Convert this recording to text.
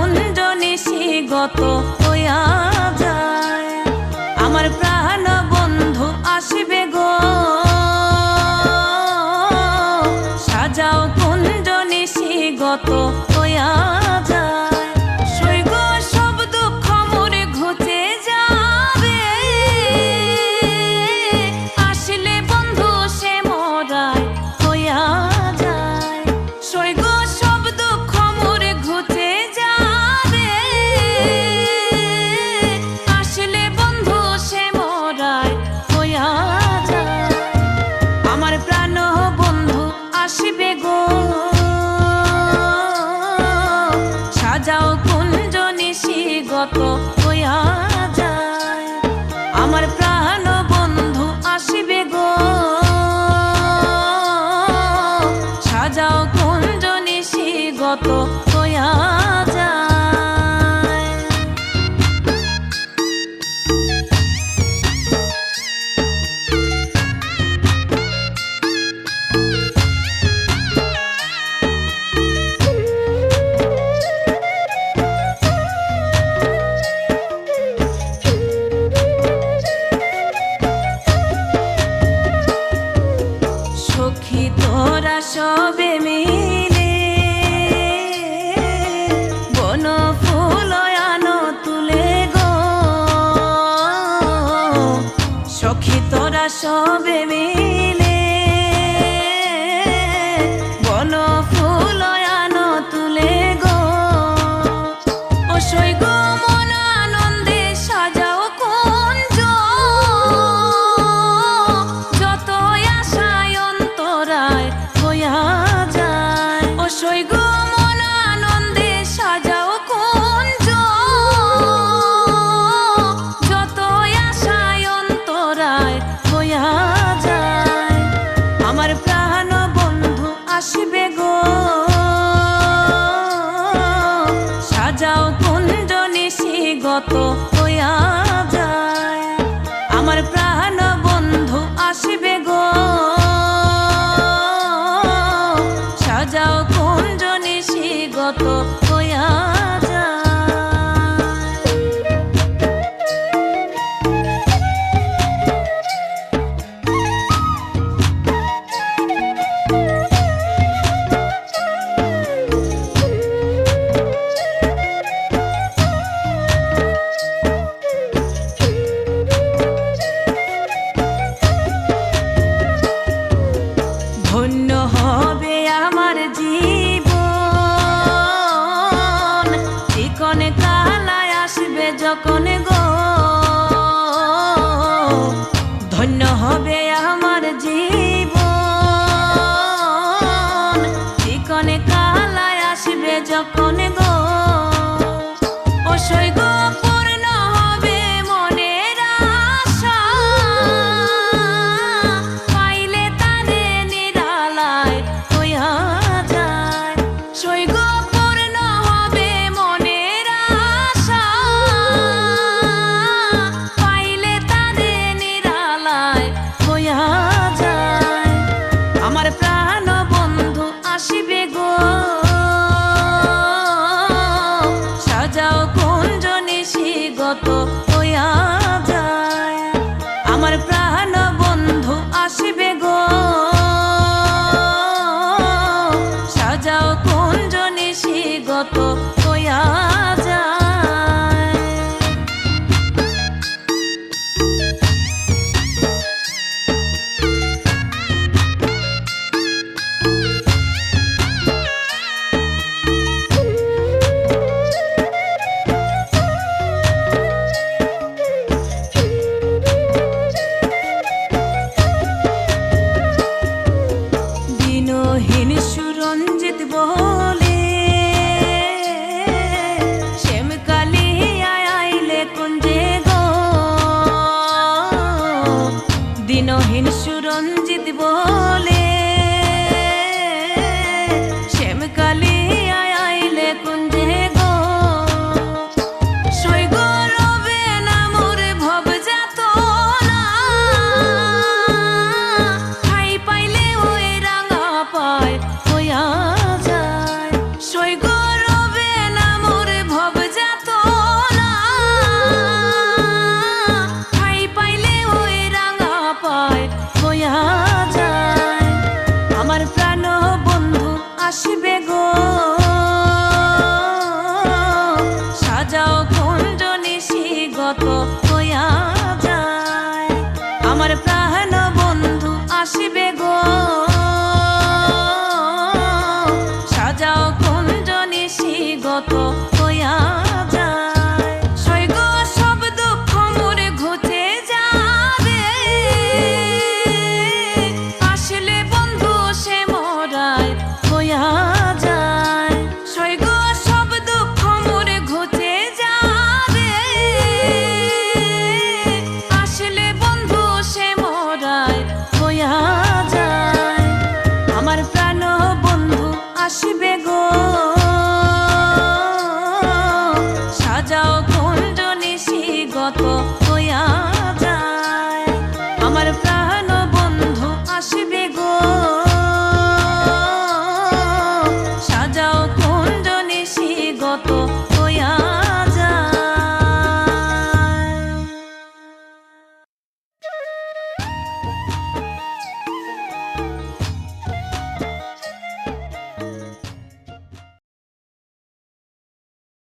কুঞ্জ নিশিগত হইয়া যায়। আমার প্রাণ বন্ধু আসিবে গো, সাজাও কুঞ্জ নিশিগত হইয়া যায়। সৈগ সব দুঃখ মোর ঘুচে যাবে, আসলে বন্ধু সে মোরায় হইয়া যায়। সৈগ সব দুঃখ মোর ঘুচে যাবে, আসলে বন্ধু সে মোরায় হইয়া যায়। আমার প্রাণ বন্ধু আসিবে গো, সাজাও কুঞ্জ নিশিগত হইয়া যায়। আমার প্রাণ বন্ধু আসিবে গো, সাজাও কুঞ্জ নিশিগত হইয়া যায়। সখী তোরা সবে মিলে বন ফুল আনো তুলে গো, সখী তোরা সবে মিলে বন ফুল আনো তুলে গো। ও সৈগ মন আনন্দে সাজাও কুঞ্জ, যত আশায় অন্তরায় হইয়া যায়। ও সৈগ মন আনন্দে সাজাও কুঞ্জ, যত আশায় অন্তরায় হইয়া যায়। আমার প্রাণ বন্ধু আসিবে গো, সাজাও কুঞ্জ নিশিগত হইয়া যায়। আমার প্রাণ বন্ধু আসিবে গো, সাজাও কুঞ্জ নিশিগত হইয়া যায়। ধন্য হবে আমার জীবন, চিকন কালায় আসবে যখন গো। ধন্য হবে আমার জীবন, চিকন কালায় আসবে যখন গো। ও সৈগ পূর্ণ হবে মনের আশা, পাইলে তারে নিরালায় হইয়া যায়। সৈগ পূর্ণ হবে মনের আশা, পাইলে তারে নিরালায় হইয়া যায়। আমার প্রাণ বন্ধু আসিবে গো, সাজাও কুঞ্জ নিশিগত হইয়া যায়। আমার প্রাণ বন্ধু আসিবে গো, সাজাও কুঞ্জ নিশিগত হইয়া যায়। গত